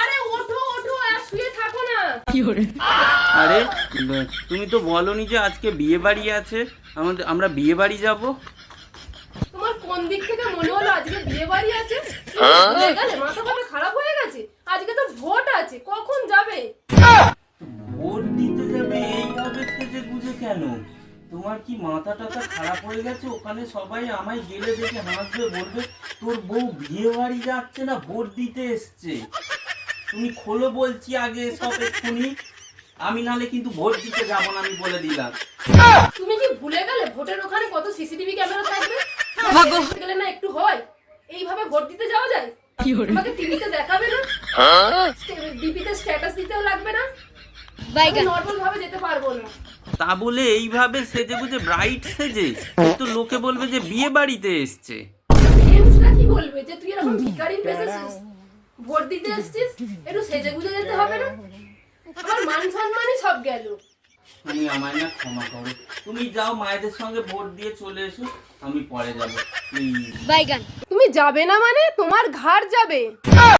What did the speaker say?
আরে ওঠো ওঠো, আর শুয়ে থাকো না। আরে তুমি তো বলোনি যে আজকে বিয়ে বাড়ি আছে, আমরা বিয়ে বাড়ি যাব। তোমার কোন দিক থেকে মনে হলো আজকে বিয়ে বাড়ি আছে? ভুলে গেলে? মাথা ফাটা খারাপ হয়ে গেছে? আজকে তো ভোট আছে, কখন যাবে? ভোট দিতে যাবে এইভাবে সেজে গুজে কেন? তোমার কি মাথা টাথা খারাপ হয়ে গেছে? ওখানে সবাই আমায় গেলে দেখে হাসবে, বলবে তোর বউ বিয়ে বাড়ি যাচ্ছে না, ভোট দিতে এসছে। তুমি খোলো বলছি আগে সব এক্ষুনি, আমি নালে কিন্তু ভোট দিতে যাবো না, আমি বলে দিলাম। তুমি কি ভুলে গেলে ভোটের ওখানে কত সিসিটিভি ক্যামেরা থাকবে? গেলে না একটু হয়, এইভাবে ভোট দিতে যাওয়া যায়? তোমাকে টিভিতে দেখাবে না, ডিপিতে স্ট্যাটাস দিতেও লাগবে না, নর্মাল ভাবে যেতে পারবো না। তা বলে এইভাবে সেজে গুজে ব্রাইট সেজে তো লোকে বলবে যে বিয়ে বাড়িতে এসছে। ফ্রেন্ডসরা কি বলবে যে তুই এরকম ভিখারির বেশে ভোট দিতে এসেছিস? একটু সেজে গুজে যেতে হবে না? আমার মান সম্মানই সব গেল। তুমি আমায় না ক্ষমা করো, তুমি যাও মায়েদের সঙ্গে ভোট দিয়ে চলে এসো, আমি পরে যাবো প্লিজ। তুমি যাবে না মানে তোমার ঘাড় যাবে।